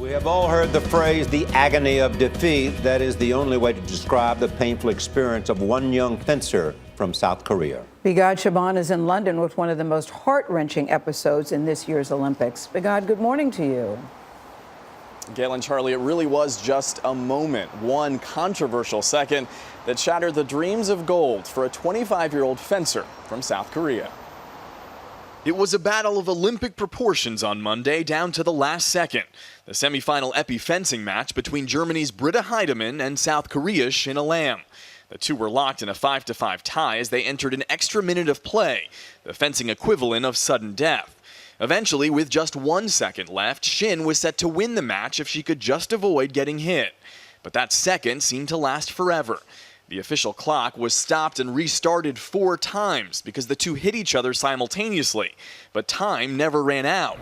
We have all heard the phrase, the agony of defeat. That is the only way to describe the painful experience of one young fencer from South Korea. Bigad Shaban is in London with one of the most heart-wrenching episodes in this year's Olympics. Bigad, good morning to you. Gail and Charlie, it really was just a moment, one controversial second that shattered the dreams of gold for a 25-year-old fencer from South Korea. It was a battle of Olympic proportions on Monday down to the last second. The semifinal épée fencing match between Germany's Britta Heidemann and South Korea's Shin Lam. The two were locked in a 5-5 tie as they entered an extra minute of play, the fencing equivalent of sudden death. Eventually, with just 1 second left, Shin was set to win the match if she could just avoid getting hit. But that second seemed to last forever. The official clock was stopped and restarted 4 times because the two hit each other simultaneously, but time never ran out.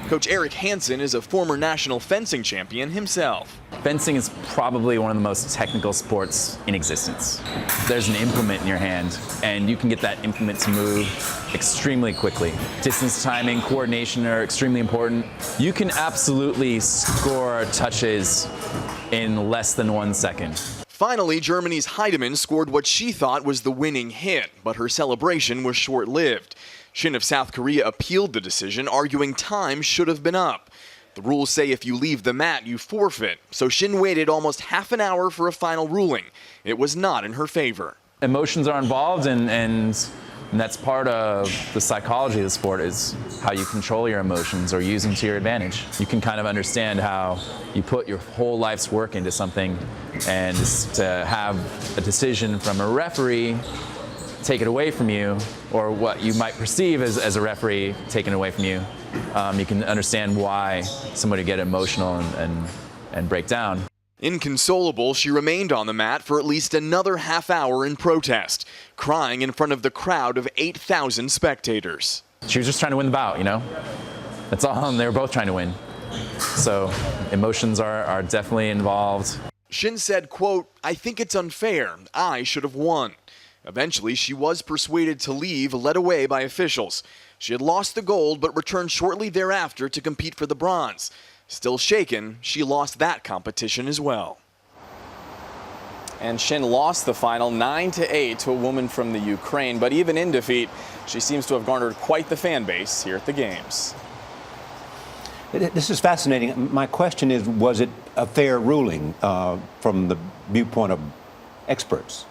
Coach Eric Hansen is a former national fencing champion himself. Fencing is probably one of the most technical sports in existence. There's an implement in your hand, and you can get that implement to move extremely quickly. Distance, timing, coordination are extremely important. You can absolutely score touches in less than 1 second. Finally, Germany's Heidemann scored what she thought was the winning hit, but her celebration was short-lived. Shin of South Korea appealed the decision, arguing time should have been up. The rules say if you leave the mat, you forfeit, so Shin waited almost half an hour for a final ruling. It was not in her favor. Emotions are involved, and that's part of the psychology of the sport, is how you control your emotions or use them to your advantage. You can kind of understand how you put your whole life's work into something, and to have a decision from a referee take it away from you, or what you might perceive as a referee taken away from you, you can understand why somebody would get emotional and break down. Inconsolable, she remained on the mat for at least another half hour in protest, crying in front of the crowd of 8,000 spectators. She was just trying to win the bout, you know? That's all. They were both trying to win. So emotions are definitely involved. Shin said, quote, "I think it's unfair. I should have won." Eventually, she was persuaded to leave, led away by officials. She had lost the gold, but returned shortly thereafter to compete for the bronze. Still shaken, she lost that competition as well. And Shin lost the final 9-8 to a woman from the Ukraine, but even in defeat, she seems to have garnered quite the fan base here at the Games. This is fascinating. My question is, was it a fair ruling from the viewpoint of experts?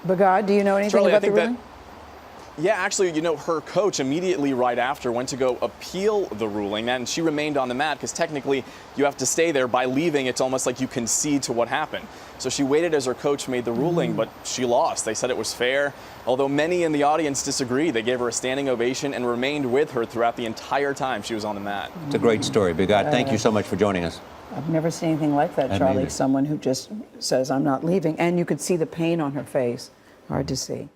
Bigad, do you know anything Charlie, about the ruling? Yeah, actually, you know, her coach immediately right after went to go appeal the ruling, and she remained on the mat because technically you have to stay there. By leaving, it's almost like you concede to what happened. So she waited as her coach made the ruling, but she lost. They said it was fair, although many in the audience disagreed. They gave her a standing ovation and remained with her throughout the entire time she was on the mat. It's a great story, Bigad. Thank you so much for joining us. I've never seen anything like that, Charlie. Someone who just says, I'm not leaving. And you could see the pain on her face. Hard to see.